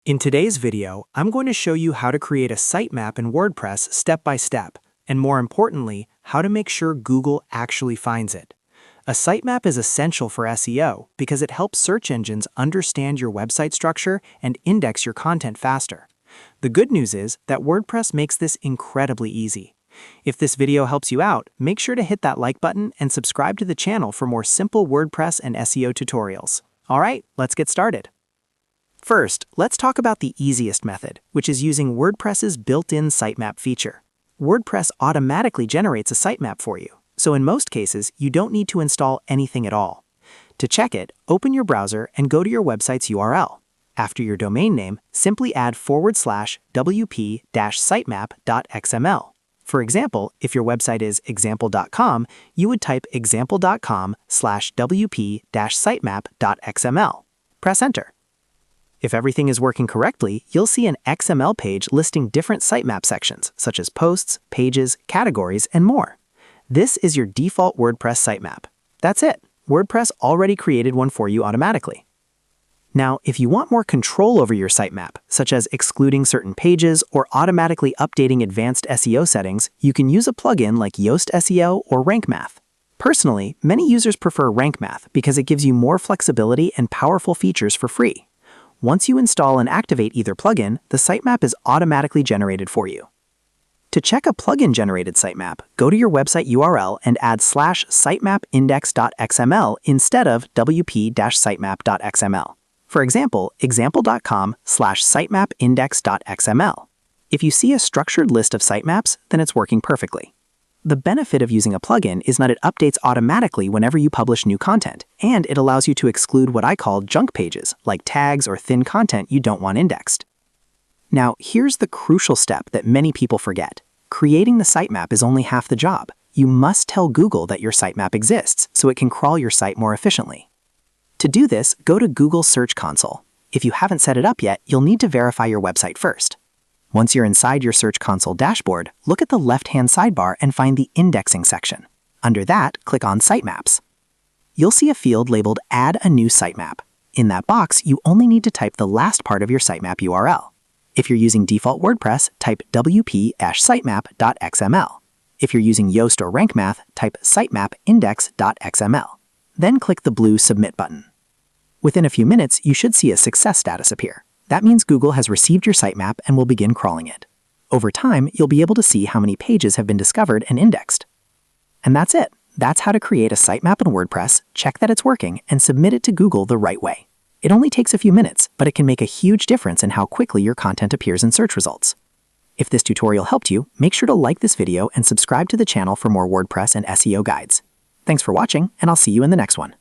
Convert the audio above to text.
In today's video, I'm going to show you how to create a sitemap in WordPress step by step, and more importantly, how to make sure Google actually finds it. A sitemap is essential for SEO because it helps search engines understand your website structure and index your content faster. The good news is that WordPress makes this incredibly easy. If this video helps you out, make sure to hit that like button and subscribe to the channel for more simple WordPress and SEO tutorials. Alright, let's get started. First, let's talk about the easiest method, which is using WordPress's built-in sitemap feature. WordPress automatically generates a sitemap for you, so in most cases, you don't need to install anything at all. To check it, open your browser and go to your website's URL. After your domain name, simply add /wp-sitemap.xml. For example, if your website is example.com, you would type example.com/wp-sitemap.xml. Press enter. If everything is working correctly, you'll see an XML page listing different sitemap sections, such as posts, pages, categories, and more. This is your default WordPress sitemap. That's it. WordPress already created one for you automatically. Now, if you want more control over your sitemap, such as excluding certain pages or automatically updating advanced SEO settings, you can use a plugin like Yoast SEO or Rank Math. Personally, many users prefer Rank Math because it gives you more flexibility and powerful features for free. Once you install and activate either plugin, the sitemap is automatically generated for you. To check a plugin-generated sitemap, go to your website URL and add /sitemapindex.xml instead of wp-sitemap.xml. For example, example.com/sitemapindex.xml. If you see a structured list of sitemaps, then it's working perfectly. The benefit of using a plugin is that it updates automatically whenever you publish new content, and it allows you to exclude what I call junk pages, like tags or thin content you don't want indexed. Now, here's the crucial step that many people forget. Creating the sitemap is only half the job. You must tell Google that your sitemap exists so it can crawl your site more efficiently. To do this, go to Google Search Console. If you haven't set it up yet, you'll need to verify your website first. Once you're inside your Search Console dashboard, look at the left-hand sidebar and find the Indexing section. Under that, click on Sitemaps. You'll see a field labeled Add a New Sitemap. In that box, you only need to type the last part of your sitemap URL. If you're using default WordPress, type wp-sitemap.xml. If you're using Yoast or Rank Math, type sitemapindex.xml. Then click the blue Submit button. Within a few minutes, you should see a success status appear. That means Google has received your sitemap and will begin crawling it. Over time, you'll be able to see how many pages have been discovered and indexed. And that's it. That's how to create a sitemap in WordPress, check that it's working, and submit it to Google the right way. It only takes a few minutes, but it can make a huge difference in how quickly your content appears in search results. If this tutorial helped you, make sure to like this video and subscribe to the channel for more WordPress and SEO guides. Thanks for watching, and I'll see you in the next one.